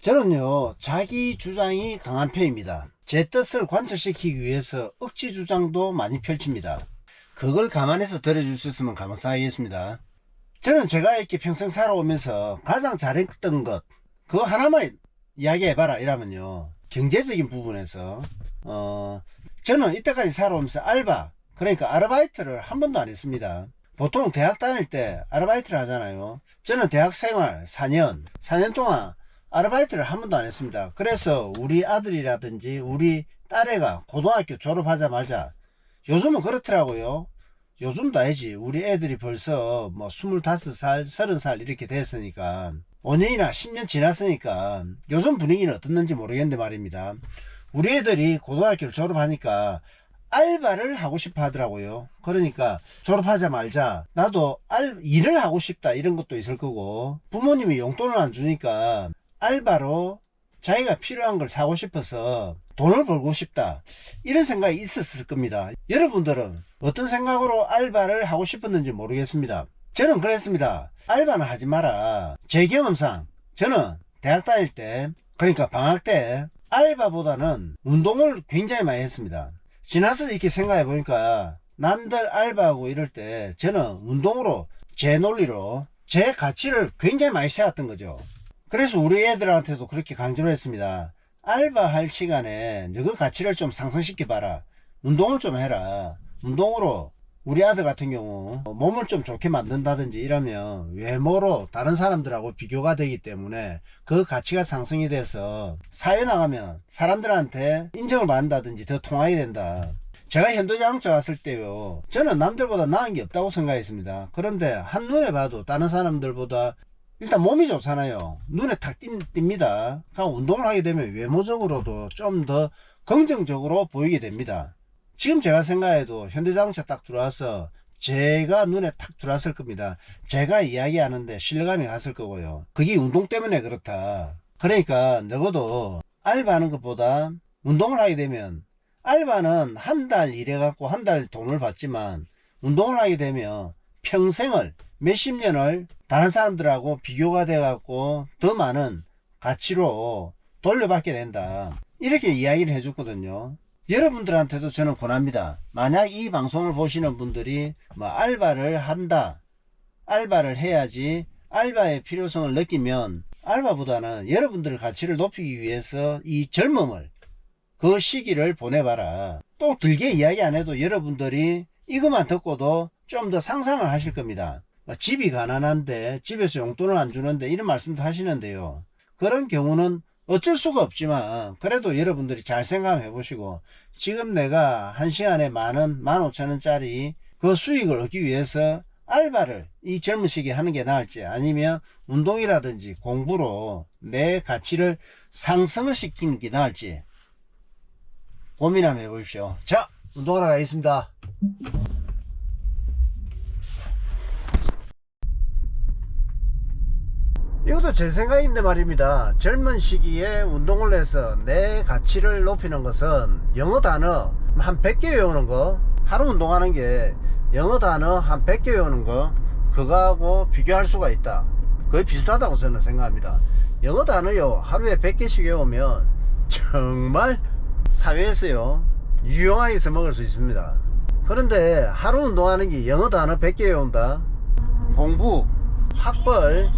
저는요, 자기 주장이 강한 편입니다. 제 뜻을 관철시키기 위해서 억지 주장도 많이 펼칩니다. 그걸 감안해서 들어줄 수 있으면 감사하겠습니다. 저는 제가 이렇게 평생 살아오면서 가장 잘했던 것, 그거 하나만 이야기해봐라 이러면요, 경제적인 부분에서 저는 이때까지 살아오면서 알바, 그러니까 아르바이트를 한 번도 안 했습니다. 보통 대학 다닐 때 아르바이트를 하잖아요. 저는 대학생활 4년 동안 아르바이트를 한 번도 안 했습니다. 그래서 우리 아들이라든지 우리 딸애가 고등학교 졸업하자마자, 요즘은 그렇더라고요. 요즘도 아니지, 우리 애들이 벌써 뭐 25살 30살 이렇게 됐으니까 5년이나 10년 지났으니까 요즘 분위기는 어떻는지 모르겠는데 말입니다, 우리 애들이 고등학교를 졸업하니까 알바를 하고 싶어 하더라고요. 그러니까 졸업하자마자 나도 일을 하고 싶다 이런 것도 있을 거고, 부모님이 용돈을 안 주니까 알바로 자기가 필요한 걸 사고 싶어서 돈을 벌고 싶다 이런 생각이 있었을 겁니다. 여러분들은 어떤 생각으로 알바를 하고 싶었는지 모르겠습니다. 저는 그랬습니다. 알바는 하지 마라. 제 경험상 저는 대학 다닐 때, 그러니까 방학 때 알바보다는 운동을 굉장히 많이 했습니다. 지나서 이렇게 생각해 보니까 남들 알바하고 이럴 때 저는 운동으로, 제 논리로 제 가치를 굉장히 많이 세웠던 거죠. 그래서 우리 애들한테도 그렇게 강조를 했습니다. 알바할 시간에 너그 가치를 좀 상승시켜 봐라. 운동을 좀 해라. 운동으로 우리 아들 같은 경우 몸을 좀 좋게 만든다든지 이러면 외모로 다른 사람들하고 비교가 되기 때문에 그 가치가 상승이 돼서 사회 나가면 사람들한테 인정을 받는다든지 더 통하게 된다. 제가 현도자동차 왔을 때요, 저는 남들보다 나은 게 없다고 생각했습니다. 그런데 한눈에 봐도 다른 사람들보다 일단 몸이 좋잖아요. 눈에 탁 띕니다. 운동을 하게 되면 외모적으로도 좀 더 긍정적으로 보이게 됩니다. 지금 제가 생각해도 현대자동차 딱 들어와서 제가 눈에 탁 들어왔을 겁니다. 제가 이야기하는데 신뢰감이 갔을 거고요. 그게 운동 때문에 그렇다. 그러니까 너도 알바하는 것보다 운동을 하게 되면, 알바는 한 달 일해갖고 한 달 돈을 받지만 운동을 하게 되면 평생을, 몇십 년을 다른 사람들하고 비교가 돼갖고 더 많은 가치로 돌려받게 된다, 이렇게 이야기를 해줬거든요. 여러분들한테도 저는 권합니다. 만약 이 방송을 보시는 분들이 뭐 알바를 한다, 알바를 해야지 알바의 필요성을 느끼면 알바보다는 여러분들의 가치를 높이기 위해서 이 젊음을, 그 시기를 보내봐라. 또 길게 이야기 안 해도 여러분들이 이것만 듣고도 좀 더 상상을 하실 겁니다. 집이 가난한데 집에서 용돈을 안 주는데 이런 말씀도 하시는데요, 그런 경우는 어쩔 수가 없지만 그래도 여러분들이 잘 생각해 보시고, 지금 내가 한 시간에 15,000원짜리 그 수익을 얻기 위해서 알바를 이 젊은 시기에 하는 게 나을지, 아니면 운동이라든지 공부로 내 가치를 상승을 시키는 게 나을지 고민 한번 해보십시오. 자, 운동하러 가겠습니다. 이것도 제 생각인데 말입니다. 젊은 시기에 운동을 해서 내 가치를 높이는 것은 영어 단어 한 100개 외우는 거, 하루 운동하는 게 영어 단어 한 100개 외우는 거, 그거하고 비교할 수가 있다. 거의 비슷하다고 저는 생각합니다. 영어 단어요, 하루에 100개씩 외우면 정말 사회에서요 유용하게 써먹을 수 있습니다. 그런데 하루 운동하는 게 영어 단어 100개 외운다, 공부, 학벌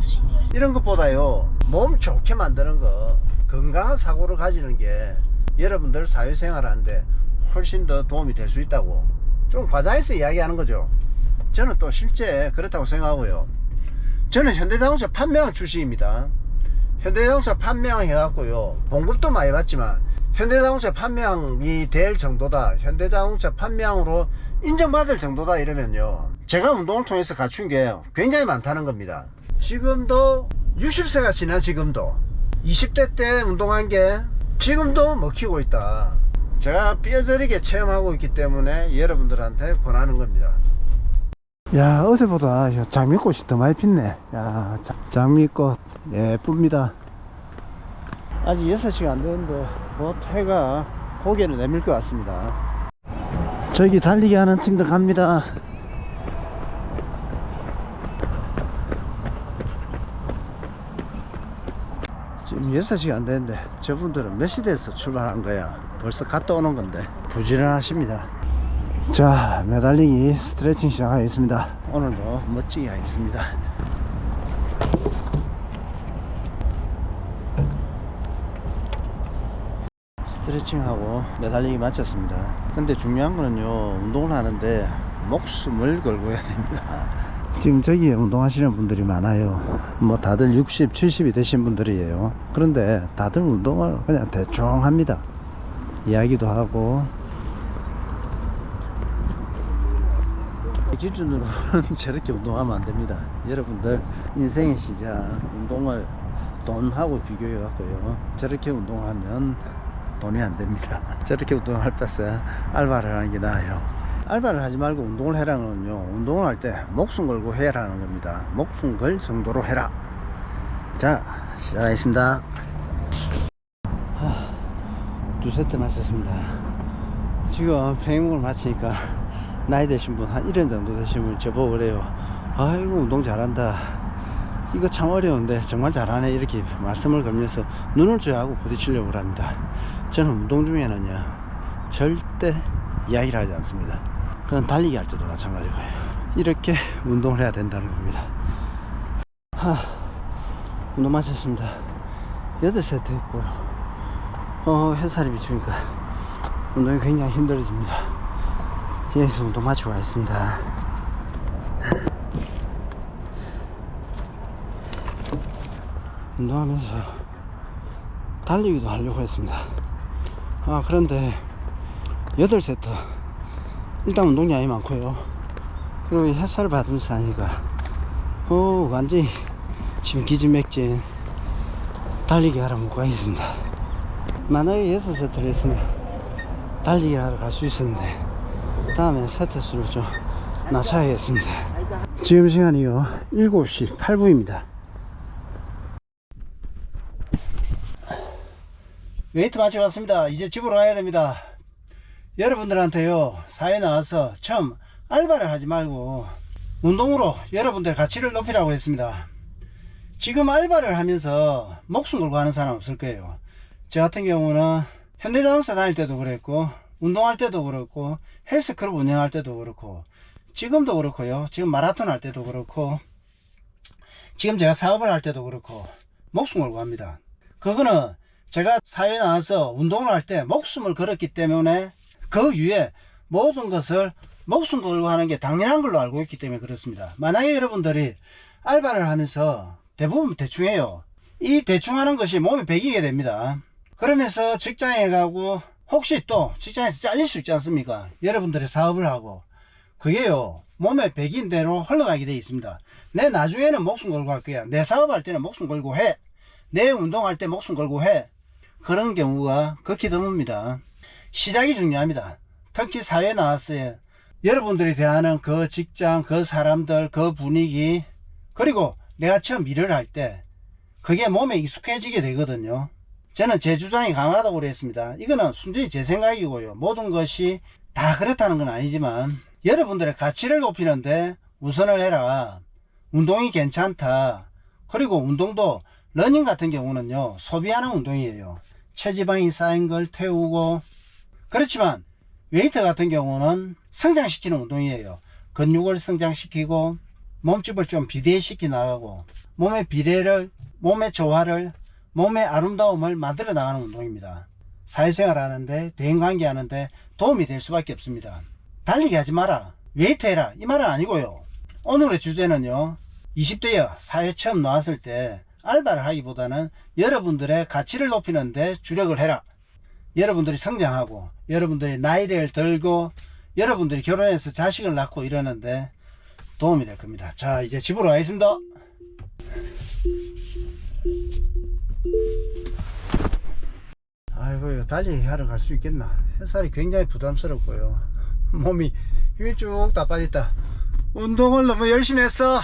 이런 것보다요 몸 좋게 만드는 거, 건강한 사고를 가지는 게 여러분들 사회생활 하는데 훨씬 더 도움이 될 수 있다고 좀 과장해서 이야기하는 거죠. 저는 또 실제 그렇다고 생각하고요. 저는 현대자동차 판매왕 출신입니다. 현대자동차 판매왕 해갖고요 봉급도 많이 받지만 현대자동차 판매왕이 될 정도다, 현대자동차 판매왕으로 인정받을 정도다 이러면요, 제가 운동을 통해서 갖춘 게 굉장히 많다는 겁니다. 지금도 60세가 지난 지금도 20대 때 운동한 게 지금도 먹히고 있다. 제가 뼈저리게 체험하고 있기 때문에 여러분들한테 권하는 겁니다. 야, 어제보다 장미꽃이 더 많이 폈네. 야, 장미꽃 예쁩니다. 아직 6시가 안 되는데 곧 해가 고개를 내밀 것 같습니다. 저기 달리기 하는 팀들 갑니다. 지금 6시가 안 되는데 저분들은 몇 시대에서 출발한 거야. 벌써 갔다 오는 건데 부지런하십니다. 자, 매달리기 스트레칭 시작하겠습니다. 오늘도 멋지게 하겠습니다. 스트레칭하고 매달리기 마쳤습니다. 근데 중요한 거는요, 운동을 하는데 목숨을 걸고 해야 됩니다. 지금 저기에 운동하시는 분들이 많아요. 뭐 다들 60, 70이 되신 분들이에요. 그런데 다들 운동을 그냥 대충 합니다. 이야기도 하고. 기준으로는 저렇게 운동하면 안 됩니다. 여러분들 인생의 시작, 운동을 돈하고 비교해 갖고요, 저렇게 운동하면 돈이 안 됩니다. 저렇게 운동할 바에 알바를 하는 게 나아요. 알바를 하지 말고 운동을 해라는 건요, 운동을 할 때 목숨 걸고 해라는 겁니다. 목숨 걸 정도로 해라. 자, 시작하겠습니다. 2세트 마쳤습니다. 지금 평행목을 마치니까 나이 되신 분, 한 1년 정도 되신 분 저보고 그래요. 아이고, 운동 잘한다, 이거 참 어려운데 정말 잘하네, 이렇게 말씀을 걸면서 눈을 쥐하고 부딪히려고 합니다. 저는 운동 중에는요, 절대 이야기를 하지 않습니다. 그건 달리기 할 때도 마찬가지고요. 이렇게 운동을 해야 된다는 겁니다. 운동 마쳤습니다. 8세트 했고요. 햇살이 비추니까 운동이 굉장히 힘들어집니다. 여기서 운동 마치고 가겠습니다. 운동하면서 달리기도 하려고 했습니다. 그런데 8세트 일단 운동량이 많고요, 그리고 햇살을 받으면서 하니까 완전히 지금 기진맥진 달리기 하러 못 가겠습니다. 만약에 6세트를 했으면 달리기 하러 갈 수 있었는데 다음에 세트 수를 좀 낮춰야겠습니다. 지금 시간이요 7시 8분입니다 웨이트 마치고 왔습니다. 이제 집으로 가야 됩니다. 여러분들한테요, 사회 나와서 처음 알바를 하지 말고 운동으로 여러분들 가치를 높이라고 했습니다. 지금 알바를 하면서 목숨 걸고 하는 사람 없을 거예요. 저 같은 경우는 현대자동차 다닐 때도 그랬고, 운동할 때도 그렇고, 헬스클럽 운영할 때도 그렇고, 지금도 그렇고요, 지금 마라톤 할 때도 그렇고, 지금 제가 사업을 할 때도 그렇고 목숨 걸고 합니다. 그거는 제가 사회에 나와서 운동을 할 때 목숨을 걸었기 때문에 그 위에 모든 것을 목숨 걸고 하는 게 당연한 걸로 알고 있기 때문에 그렇습니다. 만약에 여러분들이 알바를 하면서 대부분 대충 해요. 이 대충 하는 것이 몸에 배기게 됩니다. 그러면서 직장에 가고 혹시 또 직장에서 잘릴 수 있지 않습니까? 여러분들이 사업을 하고 그게요, 몸에 배긴 대로 흘러가게 되어 있습니다. 내 나중에는 목숨 걸고 할 거야. 내 사업할 때는 목숨 걸고 해. 내 운동할 때 목숨 걸고 해. 그런 경우가 극히 드뭅니다. 시작이 중요합니다. 특히 사회에 나왔어요. 여러분들이 대하는 그 직장, 그 사람들, 그 분위기, 그리고 내가 처음 일을 할 때 그게 몸에 익숙해지게 되거든요. 저는 제 주장이 강하다고 그랬습니다. 이거는 순전히 제 생각이고요, 모든 것이 다 그렇다는 건 아니지만 여러분들의 가치를 높이는데 우선을 해라. 운동이 괜찮다. 그리고 운동도 러닝 같은 경우는요, 소비하는 운동이에요. 체지방이 쌓인 걸 태우고. 그렇지만 웨이트 같은 경우는 성장시키는 운동이에요. 근육을 성장시키고 몸집을 좀 비대시키 나가고 몸의 비례를, 몸의 조화를, 몸의 아름다움을 만들어 나가는 운동입니다. 사회생활 하는데, 대인관계 하는데 도움이 될 수밖에 없습니다. 달리기 하지 마라, 웨이트 해라, 이 말은 아니고요. 오늘의 주제는요, 20대여 사회 처음 나왔을 때 알바를 하기보다는 여러분들의 가치를 높이는데 주력을 해라. 여러분들이 성장하고 여러분들이 나이를 들고 여러분들이 결혼해서 자식을 낳고 이러는데 도움이 될 겁니다. 자, 이제 집으로 가겠습니다. 아이고, 달리기 하러 갈 수 있겠나? 햇살이 굉장히 부담스럽고요, 몸이 힘이 쭉 다 빠졌다. 운동을 너무 열심히 했어.